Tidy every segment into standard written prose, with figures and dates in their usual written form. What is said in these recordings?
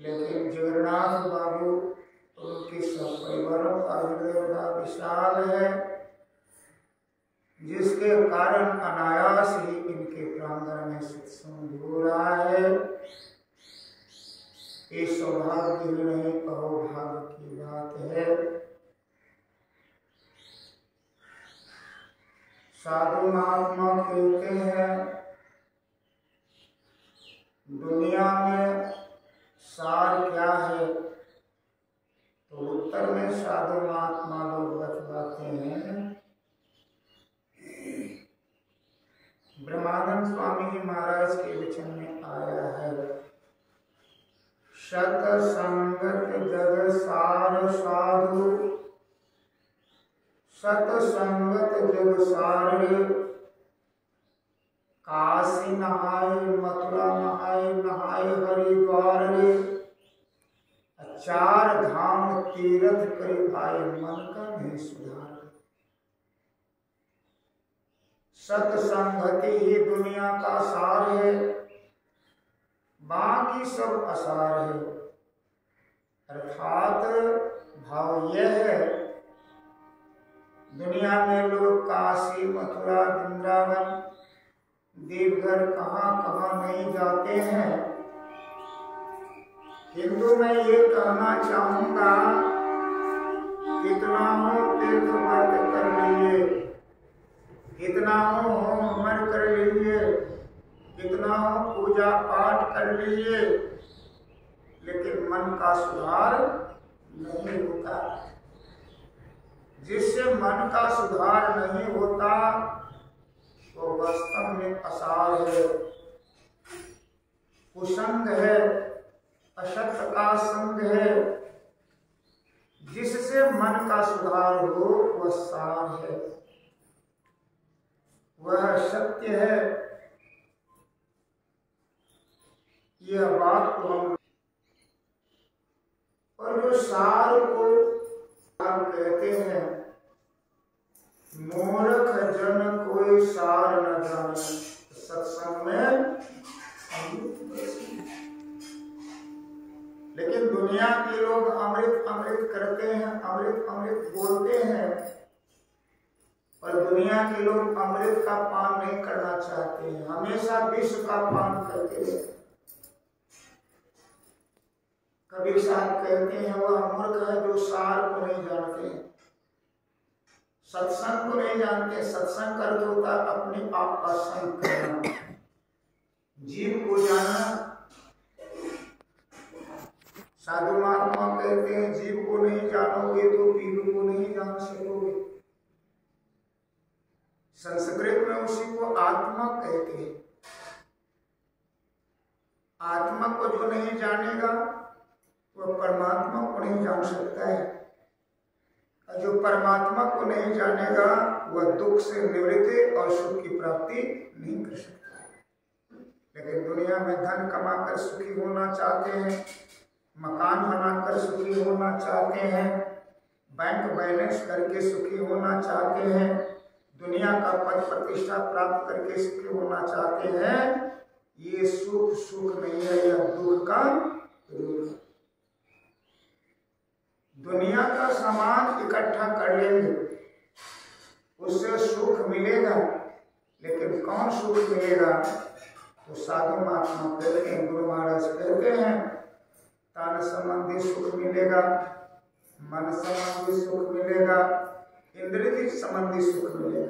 लेकिन जगन्नाथ बाबू उनके सब परिवारों का हृदय बड़ा विशाल है, जिसके कारण अनायास ही इनके प्रांगण में सत्संग हो रहा है। ये सौभाग्य ही नहीं, अहोभाग्य की बात है। साधु महात्मा कहते हैं दुनिया में सार क्या है, तो उत्तर में साधु महात्मा लोग बतलाते हैं। ब्रह्मानंद स्वामी जी महाराज के वचन में आया है, सत संगत जग सार साधु, सत संगत जग सार, काशी नहाय मथुरा नहाय नहाय हरिद्वार रे, चार धाम तीर्थ करे भाई मन का नहीं सुधार। सत्संगति ही दुनिया का सार है, बाकी सब असार है। अर्थात भाव यह है, दुनिया में लोग काशी मथुरा वृंदावन देवघर कहाँ कहाँ नहीं जाते हैं, किंतु मैं ये कहना चाहूंगा कितना हो तीर्थ व्रत कर लीजिए, कितना हो होम हवन कर लीजिए, कितना हो पूजा पाठ कर लीजिए, लेकिन मन का सुधार नहीं होता। जिससे मन का सुधार नहीं होता वो वास्तव में असार है, कुसंग है, असत का संग है। जिससे मन का सुधार हो वह सार है, वह सत्य है। यह बात को हम और जो सार को हम कहते हैं, मूर्ख जन कोई सार न जाने, सत्संग में। लेकिन दुनिया के लोग अमृत अमृत करते हैं, अमृत अमृत बोलते हैं, और दुनिया के लोग अमृत का पान नहीं करना चाहते हैं, हमेशा विष का पान करते हैं। कबीर साहब कहते हैं वह मूर्ख है जो सार को नहीं जानते, सत्संग को नहीं जानते। सत्संग का अर्थ होता है अपने आप का संग करना, जीव को जानना। साधु महात्मा कहते हैं जीव को नहीं जानोगे तो पीलू को नहीं जान सकोगे। संस्कृत में उसी को आत्मा कहते हैं। आत्मा को जो नहीं जानेगा वह परमात्मा को नहीं जान सकता है, और जो परमात्मा को नहीं जानेगा वह दुख से निवृत्ति और सुख की प्राप्ति नहीं कर सकता है। लेकिन दुनिया में धन कमाकर सुखी होना चाहते हैं, मकान बनाकर सुखी होना चाहते हैं, बैंक बैलेंस करके सुखी होना चाहते हैं, दुनिया का पद प्रतिष्ठा प्राप्त करके सुखी होना चाहते हैं। ये सुख सुख नहीं है, यह दुख का रूप है। दुनिया का सामान इकट्ठा कर लेंगे उससे सुख मिलेगा, लेकिन कौन सुख मिलेगा? तो साधु महात्मा कहते हैं, गुरु महाराज कहते हैं, तन संबंधी सुख मिलेगा, मन संबंधी सुख मिलेगा, इंद्रिय संबंधी सुख मिलेगा।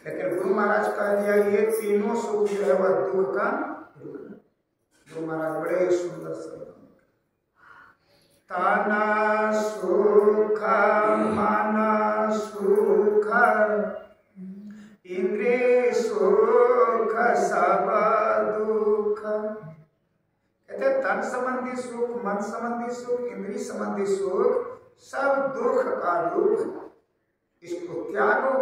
लेकिन गुरु महाराज कह दिया ये तीनों सुख जो है वह दुख का रूप है। गुरु महाराज बड़े सुंदर शब्द, तना सुख मन सुख इंद्रिय सुख सब दुख। कहते तन संबंधी सुख, मन संबंधी सुख, इंद्रिय संबंधी सुख सब दुख का रूप है। इसको त्यागो,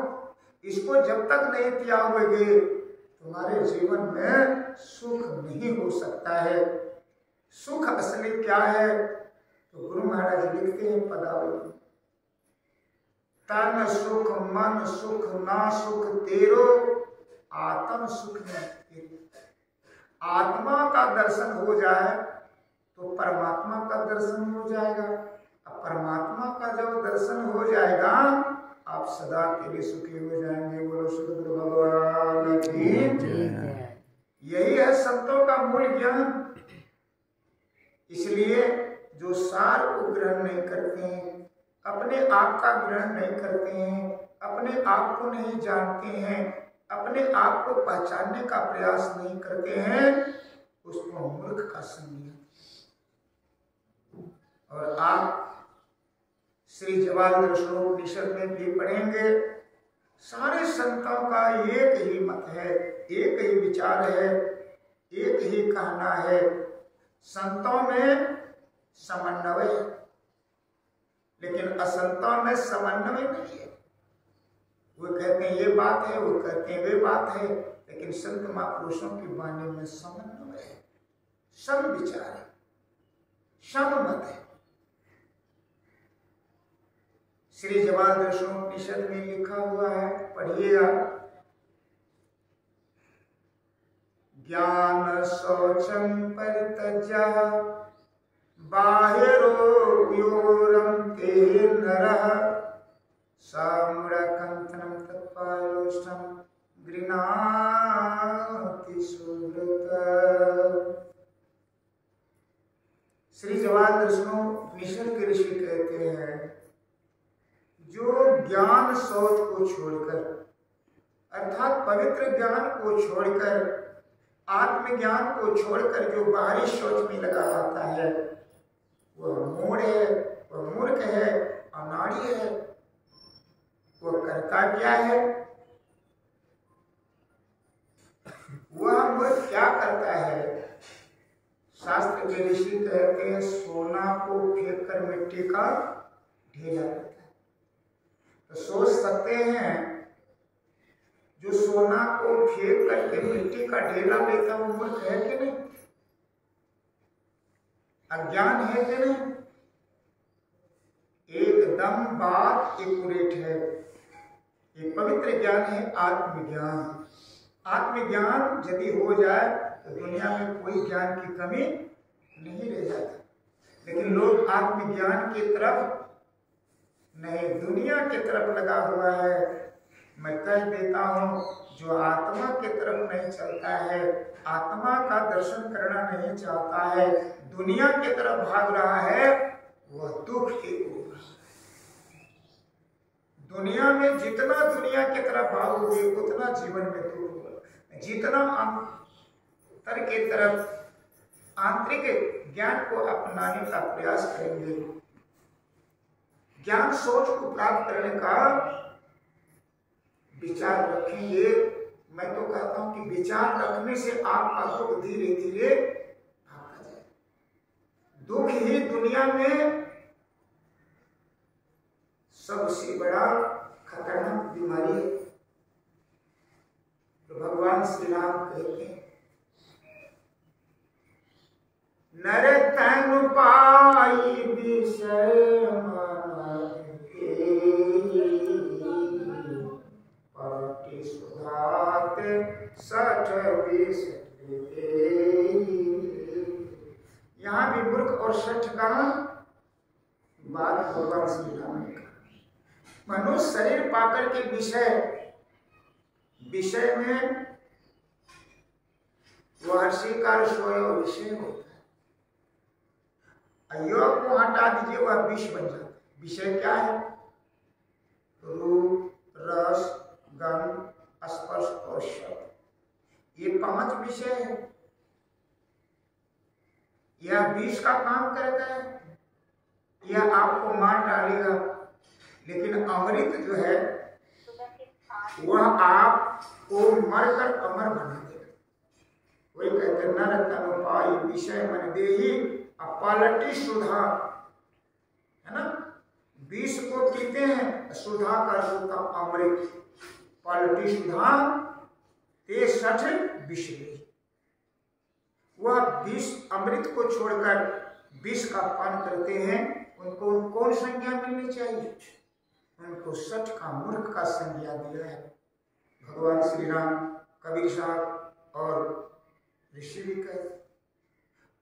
इसको जब तक नहीं त्यागोगे तुम्हारे जीवन में सुख नहीं हो सकता है। सुख असली क्या है? तो गुरु महाराज लिखते हैं पदावली, तन सुख मन सुख ना सुख तेरो आत्म सुख में। आत्मा का दर्शन हो जाए तो परमात्मा का दर्शन हो जाएगा। अब परमात्मा का जब दर्शन हो जाएगा आप सदा के लिए सुखी हो जाएंगे। बोलो सद्गुरु भगवान की जय। यही है संतों का मूल ज्ञान। इसलिए जो सार को ग्रहण नहीं करते हैं, अपने आप का ग्रहण नहीं करते हैं, अपने आप को नहीं जानते हैं, अपने आप को पहचानने का प्रयास नहीं करते हैं, उसको मूर्ख का संज्ञा। और आप श्री जवाहर दर्शनोपनिषद में भी पढ़ेंगे, सारे संतों का एक ही मत है, एक ही विचार है, एक ही कहना है। संतों में समन्वय है, लेकिन असंतों में समन्वय नहीं है। वो कहते हैं ये बात है, वो कहते हैं वे बात है, लेकिन संत महापुरुषों की वाणी में समन्वय है, सम विचार है, सममत है। श्री जवाहर दर्शनोपनिषद में लिखा हुआ है, पढ़िएगा। ज्ञान शौचम परित्यज्य बाहिरो योरम ते नरः साम्रकंथनम तत्पालोष्टम गृह्णाति सुहृत। श्री जवाहर दर्शनोपनिषद के ऋषि कहते हैं, जो ज्ञान शौच को छोड़कर अर्थात पवित्र ज्ञान को छोड़कर, आत्मज्ञान को छोड़कर जो बाहरी शौच में लगा रहता है, वह मूढ़ है, वह मूर्ख है, अनाड़ी है। वह करता क्या है? वह मूर्ख क्या करता है? शास्त्र के ऋषि कहते हैं, सोना को फेंक कर मिट्टी का ढेला करता है। तो सोच सकते हैं, जो सोना को फेंक करके मिट्टी का ढेला लेता वो मूर्ख है कि नहीं? अज्ञान है कि नहीं? एकदम बात एक्यूरेट है। एक पवित्र ज्ञान है आत्मज्ञान। आत्मज्ञान यदि हो जाए तो दुनिया में कोई ज्ञान की कमी नहीं रह जाती। लेकिन लोग आत्मज्ञान की तरफ नहीं, दुनिया की तरफ लगा हुआ है। मैं कह देता हूँ, जो आत्मा की तरफ नहीं चलता है, आत्मा का दर्शन करना नहीं चाहता है, दुनिया की तरफ भाग रहा है, वह दुख के ऊपर। दुनिया में जितना दुनिया की तरफ भागोगे उतना जीवन में दुख होगा। जितना अंतर की तरफ आंतरिक ज्ञान को अपनाने का प्रयास करेंगे, ज्ञान सोच को प्राप्त करने का विचार रखेंगे, मैं तो कहता हूं कि विचार रखने से आपका दुख धीरे धीरे भाग जाए। दुख ही दुनिया में सबसे बड़ा खतरनाक बीमारी है। तो भगवान श्री राम कहते हैं, नर तन पाई विषय पटी सुधाते सठ विष। यहाँ भी मूर्ख और सठ का बात भगवान श्री राम ने कहा। मनुष्य शरीर पाकर के विषय में वह हर्षिकार सोया विषय होता है। योग को हटा दीजिए, वह विष बन जाता है। विषय क्या है? रूप, रस, गंध, स्पर्श और शब्द। ये 5 विषय है। यह विष का काम करता है, यह आपको मार डालेगा। लेकिन अमृत जो है वह आपको मरकर अमर बना देगा। वही कहते हैं, नर तन पाई विषय मन देही अपलटी सुधा, है ना? विष को पीते हैं, सुधा का रूप अमृत, पलटी सुधा ते सठ विष। वह विष अमृत को छोड़कर विष का पान करते हैं, उनको कौन संज्ञा मिलनी चाहिए? उनको सठ का मूर्ख का संज्ञा दिया है भगवान श्री राम, कबीर साहब और ऋषि भी कहते।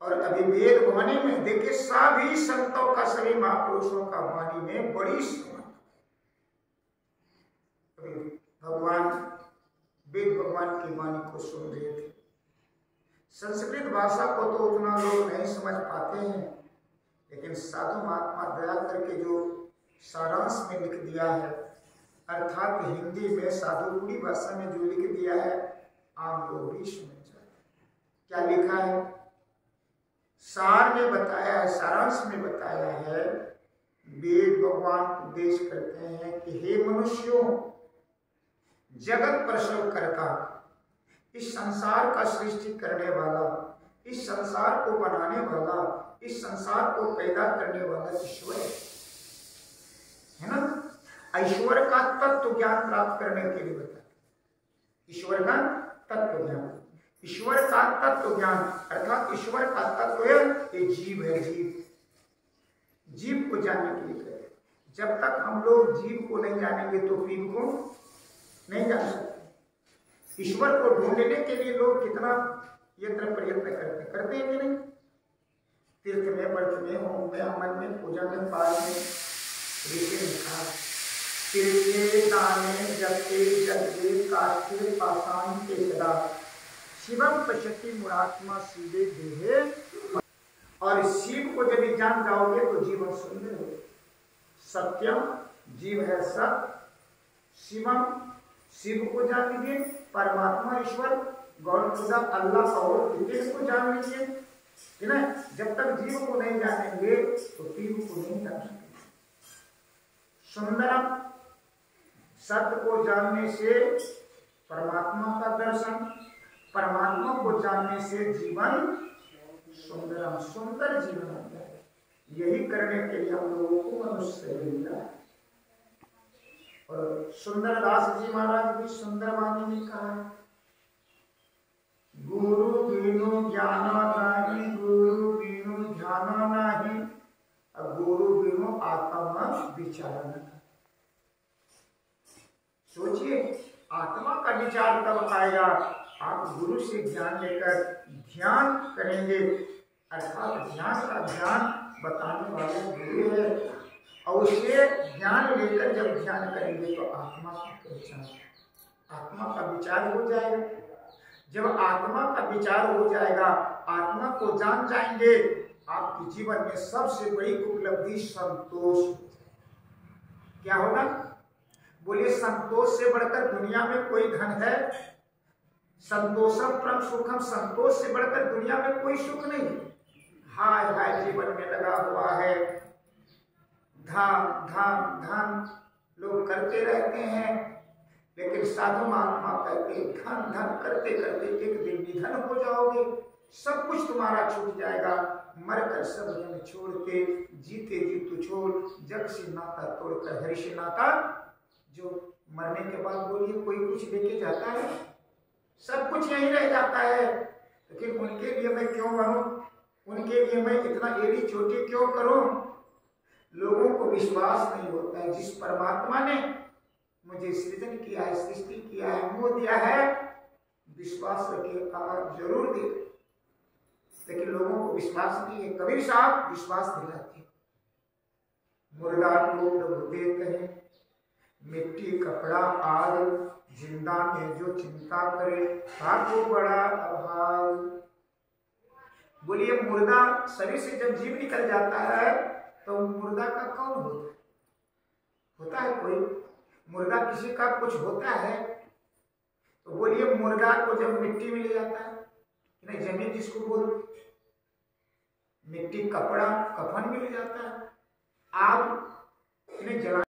और अभिभेद वाणी में देखिए सभी संतों का, सभी महापुरुषों का वाणी में बड़ी समानता। भगवान वेद भगवान की वाणी को सुन रहे थे। संस्कृत भाषा को तो उतना लोग नहीं समझ पाते हैं, लेकिन साधु महात्मा दया करके जो सारांश में लिख दिया है, अर्थात हिंदी में साधुगुणी भाषा में जो लिख दिया है, आम लोग भी समझ जाए। क्या लिखा है? सार में बताया है, सारांश में बताया है, वेद भगवान उपदेश करते हैं कि हे मनुष्यों, जगत प्रसव करता, इस संसार का सृष्टि करने वाला, इस संसार को बनाने वाला, इस संसार को पैदा करने वाला ईश्वर है ना। ईश्वर का तत्व ज्ञान प्राप्त करने के लिए बताया, ईश्वर का तत्व ज्ञान, ईश्वर का तत्व ज्ञान अर्थात ईश्वर का तत्व है ये जीव है। जीव को जानने के लिए कहते, जब तक हम लोग जीव को नहीं जानेंगे तो पीव को नहीं जान सकते। ईश्वर को ढूंढने के लिए लोग कितना यत्न प्रयत्न करते हैं कि नहीं? तीर्थ में, व्रत में, होम में, अमन में, पूजा में, पाठ में, ऋषि लिखा तीर्थे दाने जपते जगते काष्ठे पाषाण के सदा शिवम पश्यति मुरात्मा सीधे देहे। और शिव को जब जान जाओगे तो जीवन सुंदर हो। सत्यम जीव है सत्य, शिवम शिव को जान लीजिए, परमात्मा ईश्वर गौर खुदा अल्लाह और विदेश को जान लीजिए, है ना। जब तक जीव को नहीं जानेंगे तो पीव को नहीं जान सकेंगे। सुंदरम सत्य को जानने से परमात्मा का दर्शन, परमात्मा को जानने से जीवन सुंदरम सुंदर जीवन होता है। यही करने के लिए हम लोगों को मनुष्य मिला है। और सुंदरदास जी महाराज भी सुंदर वाणी में कहा है, गुरु बिनु ज्ञान नहीं, गुरु बिनु ध्यान नहीं, गुरु बिनु आत्मा विचार नहीं। सोचिए, आत्मा का विचार तब आएगा आप गुरु से ज्ञान लेकर ध्यान करेंगे, अर्थात ज्ञान का ध्यान बताने वाले गुरु है, और उससे ज्ञान लेकर जब ध्यान करेंगे तो आत्मा की पहचान, आत्मा का विचार हो जाएगा। जब आत्मा का विचार हो जाएगा, आत्मा को जान जाएंगे, आपके जीवन में सबसे बड़ी उपलब्धि संतोष। क्या होगा? बोलिए, संतोष से बढ़कर दुनिया में कोई धन है? संतोषम परम सुखम, संतोष से बढ़कर दुनिया में कोई सुख नहीं। हाय हाय जीवन में लगा हुआ है, धन धन धन लोग करते रहते हैं, लेकिन साधु महात्मा कहते धन धन करते करते एक दिन निधन हो जाओगे, सब कुछ तुम्हारा छूट जाएगा, मरकर सब जन छोड़ के जीते जी तू छोड़, जग से नाता तोड़कर हरि से नाता। जो मरने के बाद बोलिए कोई कुछ लेके जाता है? सब कुछ यहीं रह जाता है। लेकिन उनके लिए मैं क्यों मरूं, उनके लिए मैं इतना एड़ी चोटी क्यों करूं? लोगों को विश्वास नहीं होता है, जिस परमात्मा ने मुझे सृजन किया है, सृष्टि किया है, मोह दिया है, विश्वास रखिए आप जरूर दे, लेकिन लोगों को विश्वास नहीं है। कबीर साहब विश्वास दिलाते, मुर्दा को प्रभु देते हैं, मिट्टी कपड़ा आग, जिंदा में जो चिंता करे आपको बड़ा अभाव। बोलिए, मुर्दा शरीर से जब जीव निकल जाता है तो मुर्दा का कौन होता है? होता है कोई? मुर्दा किसी का कुछ होता है? तो बोलिए, मुर्दा को जब मिट्टी मिल जाता है, नहीं जमीन जिसको बोलते, मिट्टी कपड़ा कफन मिल जाता है, आग इन्हें जला